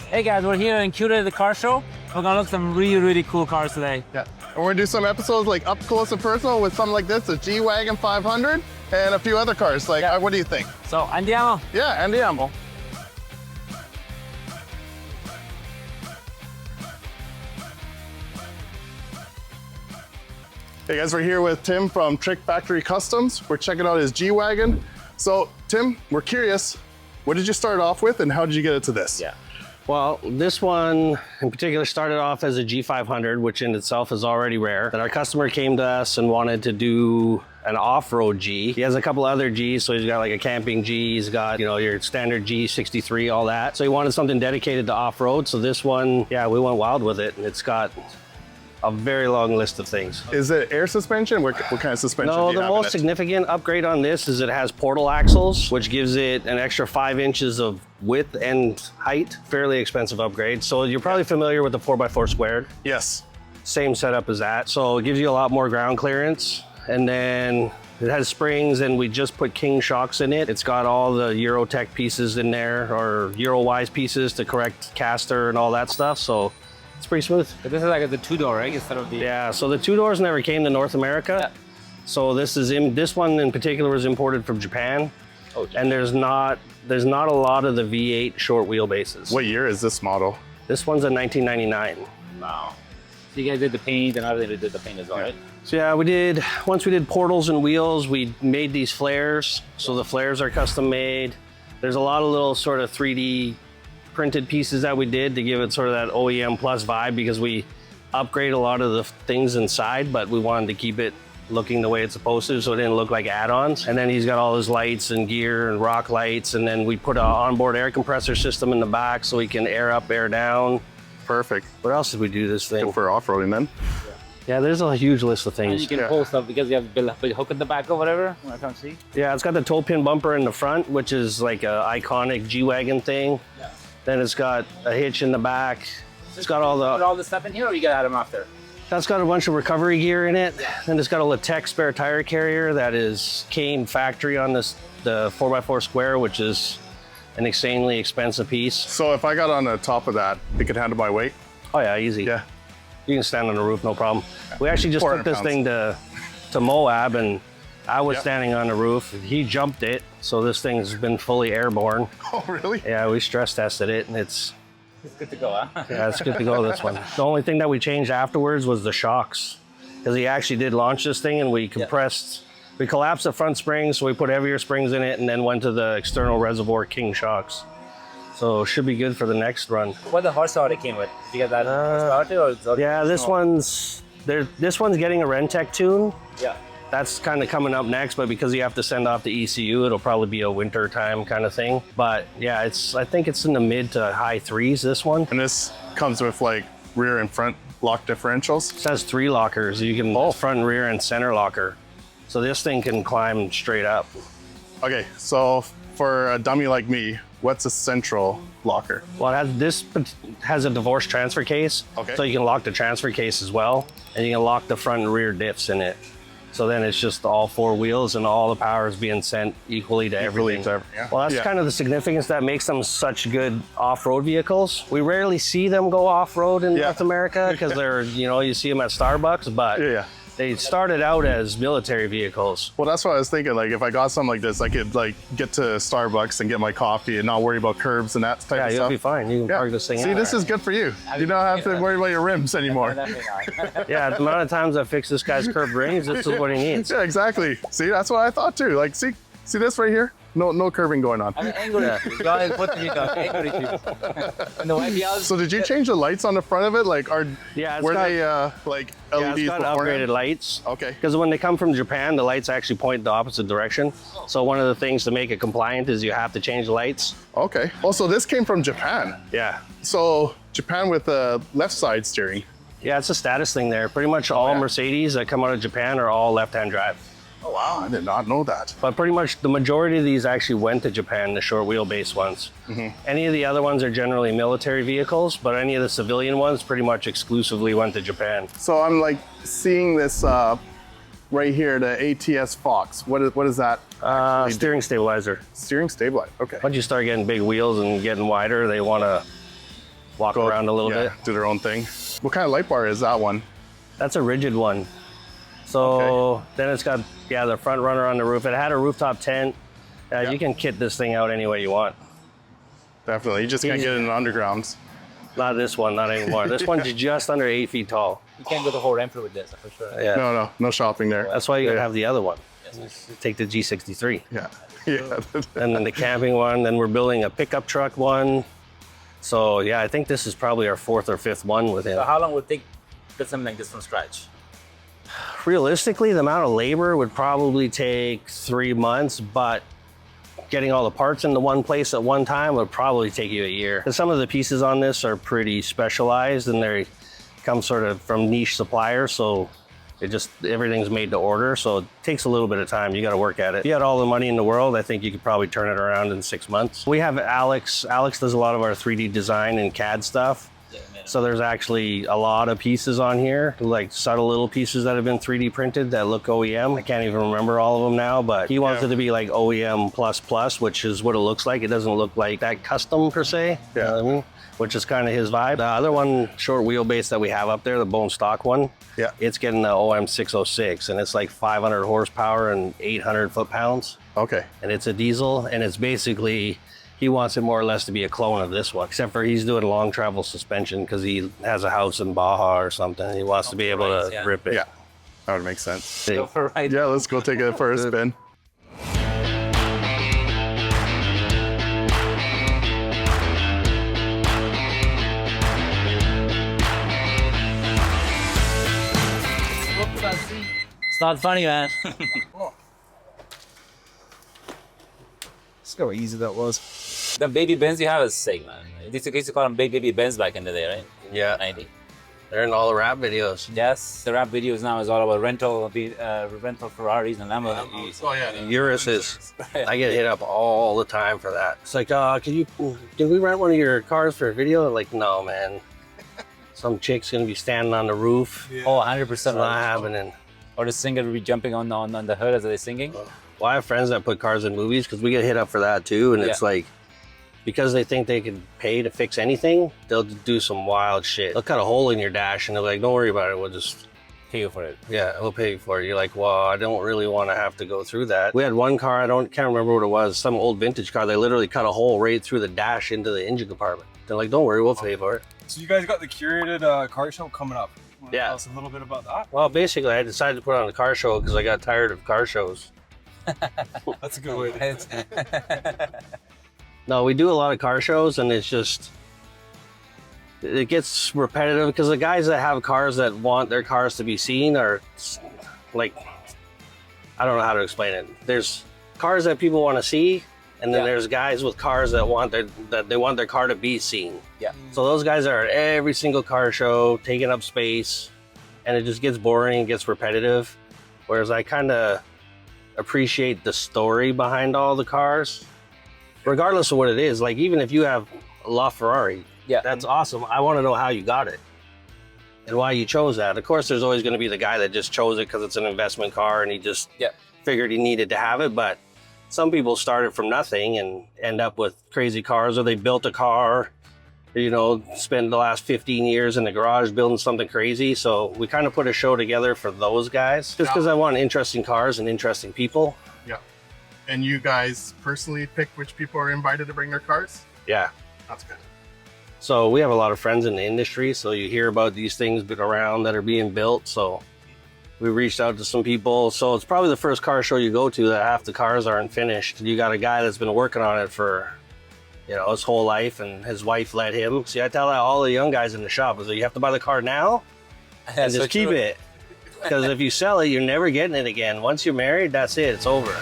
Hey guys, we're here in Curated, the car show. We're gonna look at some really cool cars today. Yeah, and we're gonna do some episodes like up close and personal with something like this, the G-Wagon 500, and a few other cars. Like, what do you think? So, Andiamo. Yeah, Andiamo. Hey guys, we're here with Tim from Trick Factory Customs. We're checking out his G-Wagon. So, Tim, we're curious, what did you start off with and how did you get it to this? Yeah. Well, this one in particular started off as a G500, which in itself is already rare. Then our customer came to us and wanted to do an off-road G. He has a couple other Gs, so he's got like a camping G, he's got, you know, your standard G63, all that. So he wanted something dedicated to off-road. So this one, yeah, we went wild with it, and it's got a very long list of things. Is it air suspension? What kind of suspension do you have No, the most significant upgrade on this is it has portal axles, which gives it an extra 5 inches of width and height. Fairly expensive upgrade. So you're probably familiar with the 4x4 squared. Yes. Same setup as that. So it gives you a lot more ground clearance. And then it has springs, and we just put King shocks in it. It's got all the Eurotech pieces in there, or Eurowise pieces to correct caster and all that stuff. So it's pretty smooth. But this is like the two-door, right? Instead of the... Yeah, so the two doors never came to North America. Yeah. So this one in particular was imported from Japan. Oh, and there's not a lot of the V8 short wheelbases. What year is this model? This one's a 1999. Wow. So you guys did the paint and everything, did the paint as well, right? So yeah, once we did portals and wheels, we made these flares. So the flares are custom made. There's a lot of little sort of 3D printed pieces that we did to give it sort of that OEM plus vibe, because we upgrade a lot of the things inside, but we wanted to keep it looking the way it's supposed to, so it didn't look like add-ons. And then he's got all his lights and gear and rock lights, and then we put an onboard air compressor system in the back so he can air up, air down. Perfect. What else did we do this thing? Good for off-roading then. Yeah, there's a huge list of things. And you can pull stuff because you have the big hook in the back or whatever. I can't see. Yeah, it's got the toe pin bumper in the front, which is like an iconic G-Wagon thing. Yeah. Then it's got a hitch in the back. It's got all the... Put all the stuff in here, or you gotta add them after? That's got a bunch of recovery gear in it. Then it's got a Latex spare tire carrier that came factory on the 4x4 square, which is an insanely expensive piece. So if I got on the top of that, it could handle my weight? Oh yeah, easy. Yeah. You can stand on the roof, no problem. We actually just took this thing to Moab, and I was standing on the roof. He jumped it, so this thing's been fully airborne. Oh, really? Yeah, we stress tested it, and it's good to go, huh? Yeah, it's good to go, this one. The only thing that we changed afterwards was the shocks, because he actually did launch this thing, and we compressed, we collapsed the front springs, so we put heavier springs in it, and then went to the external reservoir King shocks. So should be good for the next run. What the horsepower it came with? Did you get that horsepower too? Or yeah, this one's getting a Rentec tune. Yeah. That's kind of coming up next, but because you have to send off the ECU, it'll probably be a winter time kind of thing. But yeah, I think it's in the mid to high threes, this one. And this comes with like rear and front lock differentials? It has 3 lockers. You can front and rear and center locker. So this thing can climb straight up. Okay, so for a dummy like me, what's a central locker? Well, this has a divorce transfer case. Okay. So you can lock the transfer case as well, and you can lock the front and rear diffs in it. So then it's just all 4 wheels, and all the power is being sent equally to everything. Well, that's kind of the significance that makes them such good off-road vehicles. We rarely see them go off-road in North America, because they're, you see them at Starbucks, but they started out as military vehicles. Well, that's what I was thinking. Like, if I got something like this, I could like get to Starbucks and get my coffee and not worry about curbs and that type of stuff. Yeah, you'll be fine. You can park this thing See, this is good for you. You don't have to worry about your rims anymore. Yeah, the amount of times I fixed this guy's curved rings, this is what he needs. Yeah, exactly. See, that's what I thought too. Like, see this right here? No curving going on. I'm angry. So did you change the lights on the front of it? Like, were they like LEDs it's got upgraded lights. Okay. Because when they come from Japan, the lights actually point the opposite direction. So one of the things to make it compliant is you have to change the lights. Okay. Also, this came from Japan. Yeah. So Japan with the left side steering. Yeah, it's a status thing there. Pretty much all Mercedes that come out of Japan are all left-hand drive. Oh, wow, I did not know that. But pretty much the majority of these actually went to Japan, the short wheelbase ones. Any of the other ones are generally military vehicles, but any of the civilian ones pretty much exclusively went to Japan. So I'm like seeing this right here, the ATS Fox. What is that? Steering stabilizer. Steering stabilizer, okay. Once you start getting big wheels and getting wider, they want to walk around a little bit. Do their own thing. What kind of light bar is that one? That's a rigid one. So then it's got, the front runner on the roof. It had a rooftop tent. You can kit this thing out any way you want. Definitely. You just can't get it in the undergrounds. Not this one, not anymore. This one's just under 8 feet tall. You can't go the whole Renfrew with this, for sure. Yeah. No shopping there. That's why you gotta have the other one. Take the G63. Yeah. And then the camping one. Then we're building a pickup truck one. So yeah, I think this is probably our 4th or 5th one with him. So how long would it take to build something like this from scratch? Realistically, the amount of labor would probably take 3 months, but getting all the parts into one place at one time would probably take you a year. And some of the pieces on this are pretty specialized and they come sort of from niche suppliers, so everything's made to order, so it takes a little bit of time. You got to work at it. If you had all the money in the world, I think you could probably turn it around in 6 months. We have Alex. Alex does a lot of our 3D design and CAD stuff. So there's actually a lot of pieces on here, like subtle little pieces that have been 3D printed that look OEM. I can't even remember all of them now, but he wants it to be like OEM++, which is what it looks like. It doesn't look like that custom per se, you know what I mean? Which is kind of his vibe. The other one, short wheelbase that we have up there, the bone stock one, it's getting the OM606, and it's like 500 horsepower and 800 foot-pounds. Okay. And it's a diesel, and it's basically, he wants it more or less to be a clone of this one, except for he's doing long travel suspension because he has a house in Baja or something. He wants to be able to rip it. Yeah, that would make sense. Go for a ride. Yeah, let's go take it for a spin. It's not funny, man. Look how easy that was. The baby Benz you have is sick, man. They used to call them baby Benz back in the day, right? Yeah. 90. They're in all the rap videos. Yes, the rap videos now is all about rental Ferraris and Lamborghinis. Oh yeah. Uruses. I get hit up all the time for that. It's like, can we rent one of your cars for a video? I'm like, no, man. Some chick's gonna be standing on the roof. Yeah. Oh, 100%. It's not happening. Or the singer will be jumping on the hood as they're singing. Well, I have friends that put cars in movies because we get hit up for that too. And it's like, because they think they can pay to fix anything, they'll do some wild shit. They'll cut a hole in your dash and they're like, don't worry about it. We'll just pay you for it. Yeah, we'll pay you for it. You're like, well, I don't really want to have to go through that. We had one car, can't remember what it was, some old vintage car. They literally cut a hole right through the dash into the engine compartment. They're like, don't worry, we'll pay for it. So you guys got the Curated car show coming up. Want to Yeah. tell us a little bit about that? Well, basically, I decided to put on a car show because I got tired of car shows. That's a good way to No, we do a lot of car shows, and it's just, it gets repetitive because the guys that have cars that want their cars to be seen are like, I don't know how to explain it. There's cars that people want to see, and then there's guys with cars that want their car to be seen. Yeah. So those guys are at every single car show, taking up space, and it just gets boring and gets repetitive. Whereas I kind of appreciate the story behind all the cars, regardless of what it is. Like, even if you have a LaFerrari, that's awesome. I want to know how you got it and why you chose that. Of course, there's always going to be the guy that just chose it because it's an investment car and he just figured he needed to have it. But some people started from nothing and end up with crazy cars, or they built a car, you know, spend the last 15 years in the garage building something crazy. So we kind of put a show together for those guys just because I want interesting cars and interesting people. Yeah. And you guys personally pick which people are invited to bring their cars? Yeah. That's good. So we have a lot of friends in the industry, so you hear about these things around that are being built. So we reached out to some people. So it's probably the first car show you go to that half the cars aren't finished. You got a guy that's been working on it for, you know, his whole life, and his wife let him. See, I tell all the young guys in the shop, is that you have to buy the car now and just keep it. Because if you sell it, you're never getting it again. Once you're married, that's it. It's over.